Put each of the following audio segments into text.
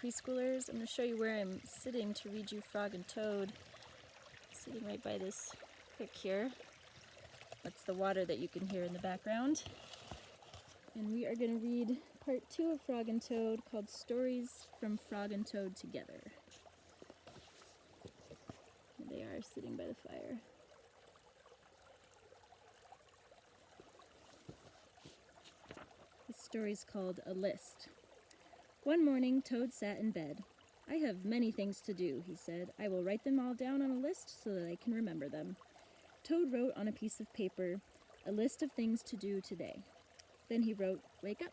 preschoolers. I'm going to show you where I'm sitting to read you Frog and Toad. Sitting right by this creek here. That's the water that you can hear in the background. And we are going to read part 2 of Frog and Toad called Stories from Frog and Toad Together. Here they are sitting by the fire. This story's called A List. One morning, Toad sat in bed. "I have many things to do," he said. "I will write them all down on a list so that I can remember them." Toad wrote on a piece of paper, "A list of things to do today." Then he wrote, "Wake up."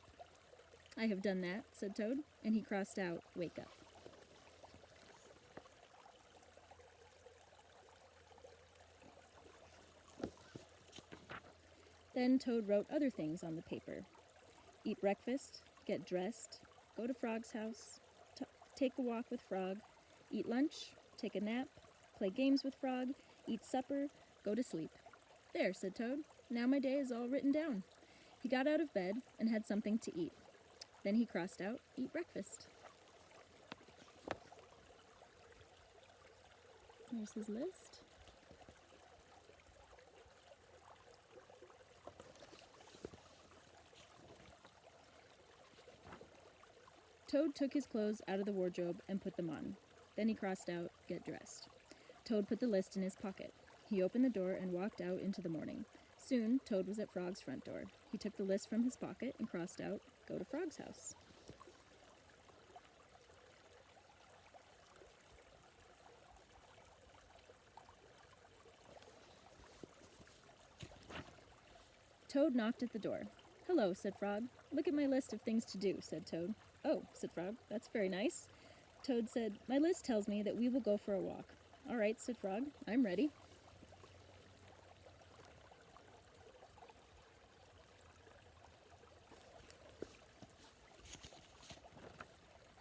"I have done that," said Toad, and he crossed out, "Wake up." Then Toad wrote other things on the paper. Eat breakfast, get dressed, go to Frog's house, take a walk with Frog, eat lunch, take a nap, play games with Frog, eat supper, go to sleep. "There," said Toad. "Now my day is all written down." He got out of bed and had something to eat. Then he crossed out, "Eat breakfast." Here's his list. Toad took his clothes out of the wardrobe and put them on. Then he crossed out, "Get dressed." Toad put the list in his pocket. He opened the door and walked out into the morning. Soon, Toad was at Frog's front door. He took the list from his pocket and crossed out, "Go to Frog's house." Toad knocked at the door. "Hello," said Frog. "Look at my list of things to do," said Toad. "Oh," said Frog, "that's very nice." Toad said, "My list tells me that we will go for a walk." "All right," said Frog, "I'm ready."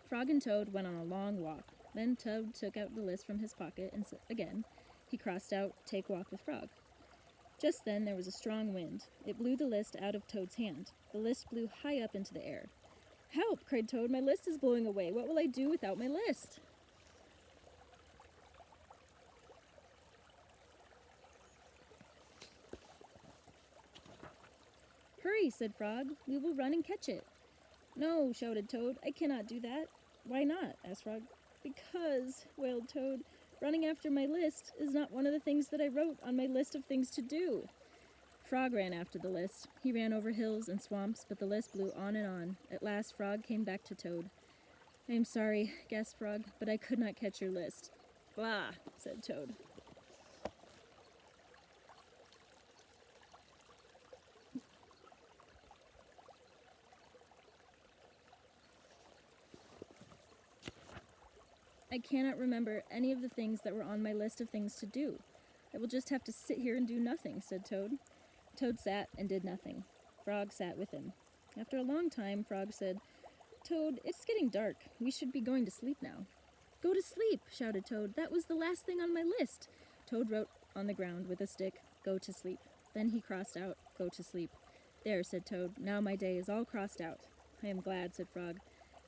Frog and Toad went on a long walk. Then Toad took out the list from his pocket and again he crossed out, "Take walk with Frog." Just then there was a strong wind. It blew the list out of Toad's hand. The list blew high up into the air. "Help!" cried Toad. "My list is blowing away. What will I do without my list?" "Hurry," said Frog. "We will run and catch it." "No," shouted Toad. "I cannot do that." "Why not?" asked Frog. "Because," wailed Toad, "running after my list is not one of the things that I wrote on my list of things to do." Frog ran after the list. He ran over hills and swamps, but the list blew on and on. At last, Frog came back to Toad. "I am sorry," gasped Frog, "but I could not catch your list." "Blah," said Toad. "I cannot remember any of the things that were on my list of things to do. I will just have to sit here and do nothing," said Toad. Toad sat and did nothing. Frog sat with him. After a long time, Frog said, "Toad, it's getting dark. We should be going to sleep now." "Go to sleep," shouted Toad. "That was the last thing on my list." Toad wrote on the ground with a stick, "Go to sleep." Then he crossed out, "Go to sleep." "There," said Toad. "Now my day is all crossed out." "I am glad," said Frog.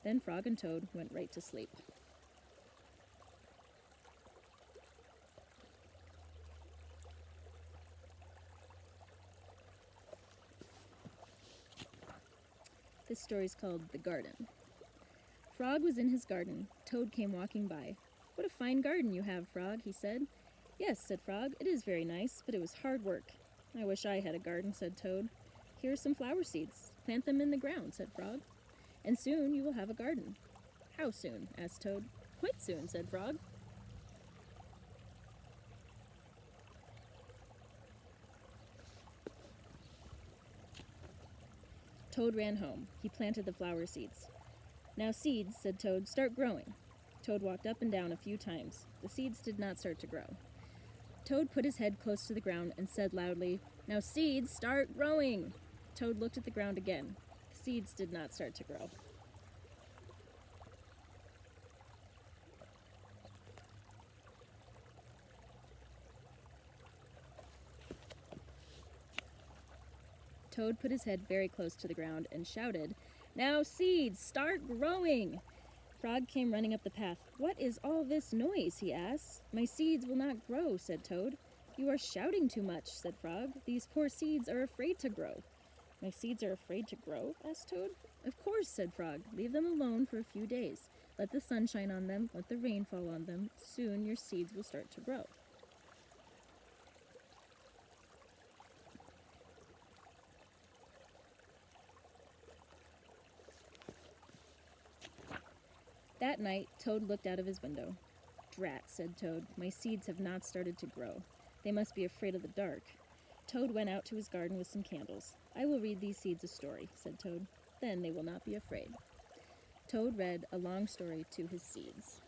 Then Frog and Toad went right to sleep. This story's called The Garden. Frog was in his garden. Toad came walking by. "What a fine garden you have, Frog," he said. "Yes," said Frog, "it is very nice, but it was hard work." "I wish I had a garden," said Toad. "Here are some flower seeds. Plant them in the ground," said Frog. "And soon you will have a garden." "How soon?" asked Toad. "Quite soon," said Frog. Toad ran home. He planted the flower seeds. "Now seeds," said Toad, "start growing." Toad walked up and down a few times. The seeds did not start to grow. Toad put his head close to the ground and said loudly, "Now seeds, start growing." Toad looked at the ground again. The seeds did not start to grow. Toad put his head very close to the ground and shouted, "Now seeds, start growing!" Frog came running up the path. "What is all this noise?" he asked. "My seeds will not grow," said Toad. "You are shouting too much," said Frog. "These poor seeds are afraid to grow." "My seeds are afraid to grow?" asked Toad. "Of course," said Frog. "Leave them alone for a few days. Let the sun shine on them, let the rain fall on them. Soon your seeds will start to grow." That night, Toad looked out of his window. "Drat," said Toad. "My seeds have not started to grow. They must be afraid of the dark." Toad went out to his garden with some candles. "I will read these seeds a story," said Toad. "Then they will not be afraid." Toad read a long story to his seeds.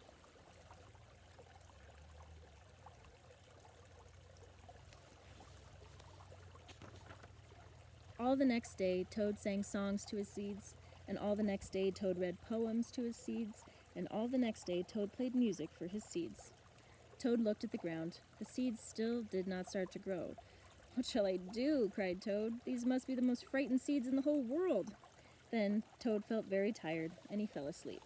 All the next day, Toad sang songs to his seeds, and all the next day, Toad read poems to his seeds, and all the next day, Toad played music for his seeds. Toad looked at the ground. The seeds still did not start to grow. "What shall I do?" cried Toad. "These must be the most frightened seeds in the whole world." Then Toad felt very tired, and he fell asleep.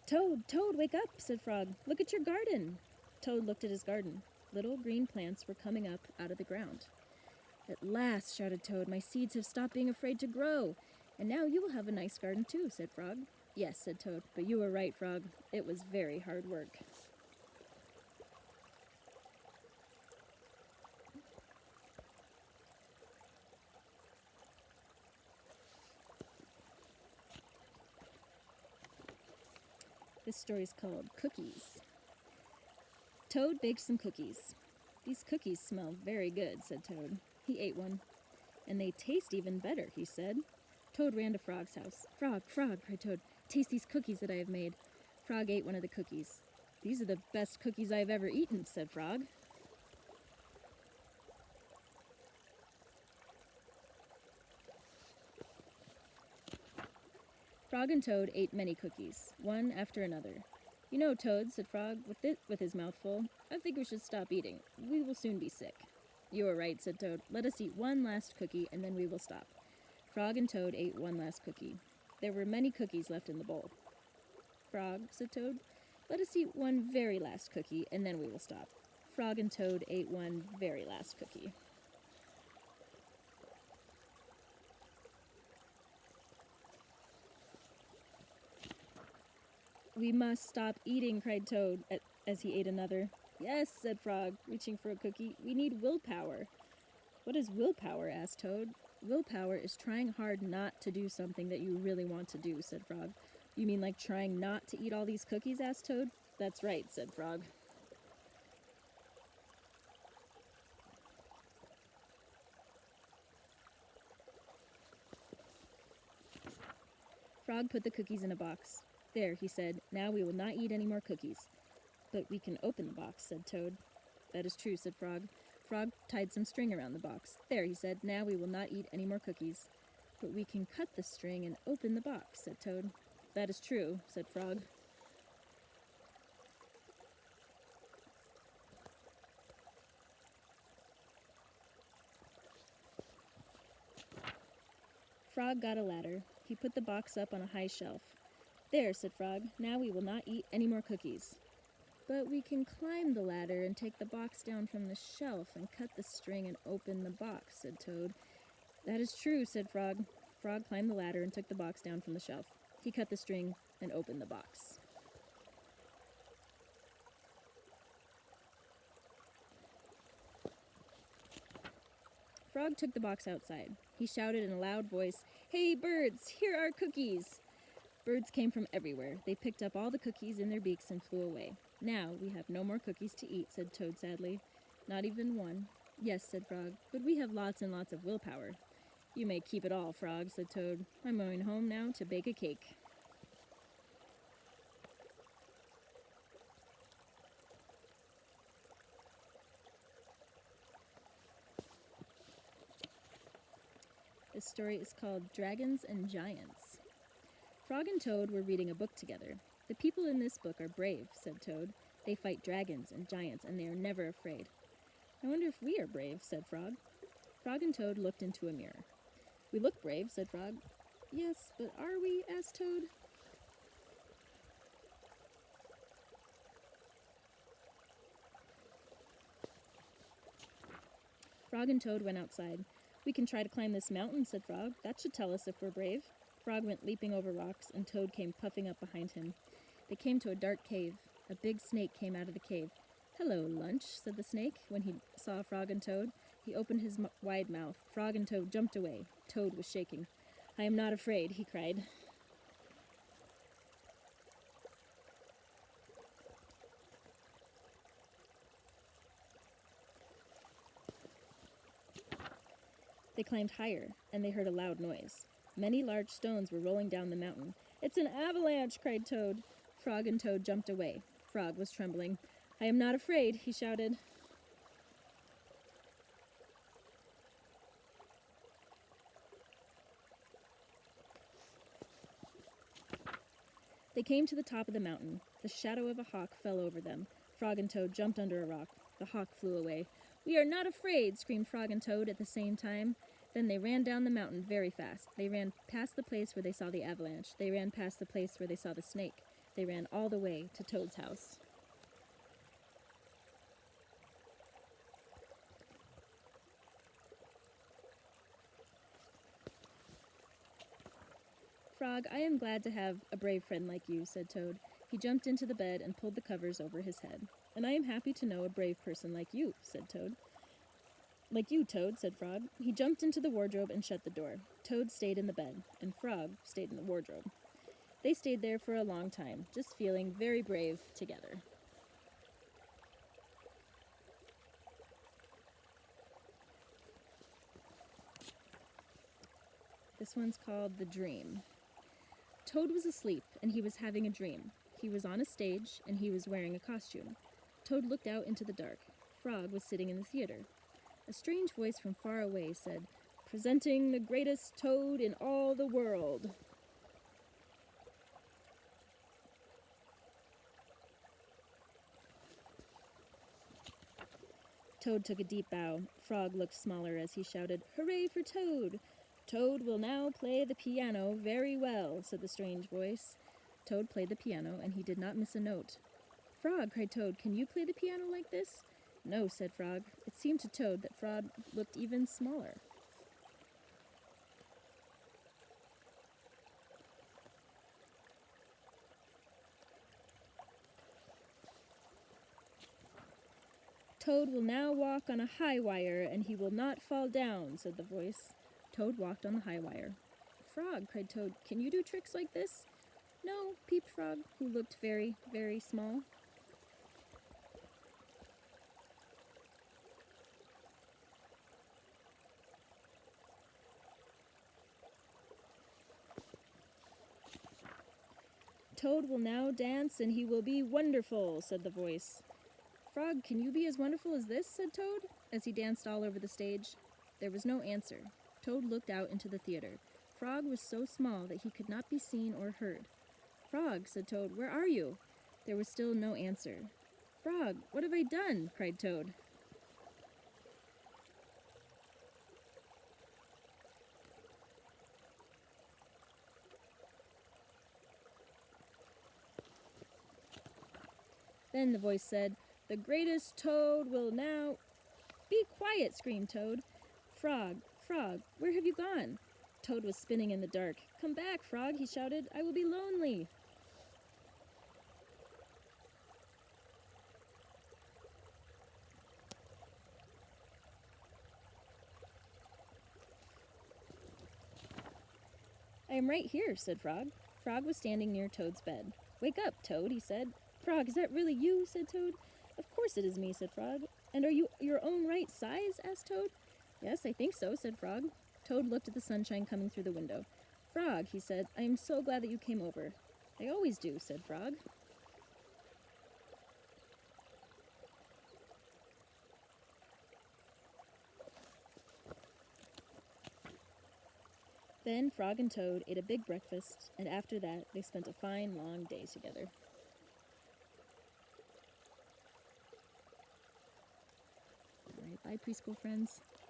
"Toad, Toad, wake up," said Frog. "Look at your garden." Toad looked at his garden. Little green plants were coming up out of the ground. "At last," shouted Toad, "my seeds have stopped being afraid to grow. And now you will have a nice garden too," said Frog. "Yes," said Toad, "but you were right, Frog. It was very hard work." This story is called Cookies. Toad baked some cookies. "These cookies smell very good," said Toad. He ate one. "And they taste even better," he said. Toad ran to Frog's house. "Frog, Frog," cried Toad, "taste these cookies that I have made." Frog ate one of the cookies. "These are the best cookies I have ever eaten," said Frog. Frog and Toad ate many cookies, one after another. "You know, Toad," said Frog, with his mouth full, "I think we should stop eating. We will soon be sick." "You are right," said Toad. "Let us eat one last cookie, and then we will stop." Frog and Toad ate one last cookie. There were many cookies left in the bowl. "Frog," said Toad, "let us eat one very last cookie, and then we will stop." Frog and Toad ate one very last cookie. "We must stop eating," cried Toad, as he ate another. "Yes," said Frog, reaching for a cookie. "We need willpower." "What is willpower?" asked Toad. "Willpower is trying hard not to do something that you really want to do," said Frog. "You mean like trying not to eat all these cookies?" asked Toad. "That's right," said Frog. Frog put the cookies in a box. "There," he said. "Now we will not eat any more cookies." "But we can open the box," said Toad. "That is true," said Frog. Frog tied some string around the box. "There," he said. "Now we will not eat any more cookies." "But we can cut the string and open the box," said Toad. "That is true," said Frog. Frog got a ladder. He put the box up on a high shelf. "There," said Frog. "Now we will not eat any more cookies." "But we can climb the ladder and take the box down from the shelf and cut the string and open the box," said Toad. "That is true," said Frog. Frog climbed the ladder and took the box down from the shelf. He cut the string and opened the box. Frog took the box outside. He shouted in a loud voice, "Hey, birds, here are cookies!" Birds came from everywhere. They picked up all the cookies in their beaks and flew away. "Now we have no more cookies to eat," said Toad sadly. "Not even one." "Yes," said Frog, "but we have lots and lots of willpower." "You may keep it all, Frog," said Toad. "I'm going home now to bake a cake." This story is called Dragons and Giants. Frog and Toad were reading a book together. "The people in this book are brave," said Toad. "They fight dragons and giants, and they are never afraid." "I wonder if we are brave," said Frog. Frog and Toad looked into a mirror. "We look brave," said Frog. "Yes, but are we?" asked Toad. Frog and Toad went outside. "We can try to climb this mountain," said Frog. "That should tell us if we're brave." Frog went leaping over rocks, and Toad came puffing up behind him. They came to a dark cave. A big snake came out of the cave. "Hello, Lunch," said the snake when he saw Frog and Toad. He opened his wide mouth. Frog and Toad jumped away. Toad was shaking. "I am not afraid," he cried. They climbed higher, and they heard a loud noise. Many large stones were rolling down the mountain. "It's an avalanche!" cried Toad. Frog and Toad jumped away. Frog was trembling. "I am not afraid," he shouted. They came to the top of the mountain. The shadow of a hawk fell over them. Frog and Toad jumped under a rock. The hawk flew away. "We are not afraid!" screamed Frog and Toad at the same time. Then they ran down the mountain very fast. They ran past the place where they saw the avalanche. They ran past the place where they saw the snake. They ran all the way to Toad's house. "Frog, I am glad to have a brave friend like you," said Toad. He jumped into the bed and pulled the covers over his head. "And I am happy to know a brave person like you," said Toad. "Like you, Toad," said Frog. He jumped into the wardrobe and shut the door. Toad stayed in the bed, and Frog stayed in the wardrobe. They stayed there for a long time, just feeling very brave together. This one's called The Dream. Toad was asleep, and he was having a dream. He was on a stage, and he was wearing a costume. Toad looked out into the dark. Frog was sitting in the theater. A strange voice from far away said, "Presenting the greatest toad in all the world." Toad took a deep bow. Frog looked smaller as he shouted, "Hooray for Toad! Toad will now play the piano very well," said the strange voice. Toad played the piano, and he did not miss a note. "Frog," cried Toad, "can you play the piano like this?" "No," said Frog. It seemed to Toad that Frog looked even smaller. "Toad will now walk on a high wire, and he will not fall down," said the voice. Toad walked on the high wire. "Frog," cried Toad, "can you do tricks like this?" "No," peeped Frog, who looked very, very small. "Toad will now dance, and he will be wonderful," said the voice. "Frog, can you be as wonderful as this?" said Toad, as he danced all over the stage. There was no answer. Toad looked out into the theater. Frog was so small that he could not be seen or heard. "Frog," said Toad, "where are you?" There was still no answer. "Frog, what have I done?" cried Toad. Then the voice said, "The greatest toad will now—" "Be quiet!" screamed Toad. "Frog, Frog, where have you gone?" Toad was spinning in the dark. "Come back, Frog," he shouted. "I will be lonely." "I am right here," said Frog. Frog was standing near Toad's bed. "Wake up, Toad," he said. "Frog, is that really you?" said Toad. "Of course it is me," said Frog. "And are you your own right size?" asked Toad. "Yes, I think so," said Frog. Toad looked at the sunshine coming through the window. "Frog," he said, "I am so glad that you came over." "I always do," said Frog. Then Frog and Toad ate a big breakfast, and after that they spent a fine long day together. Alright, bye preschool friends.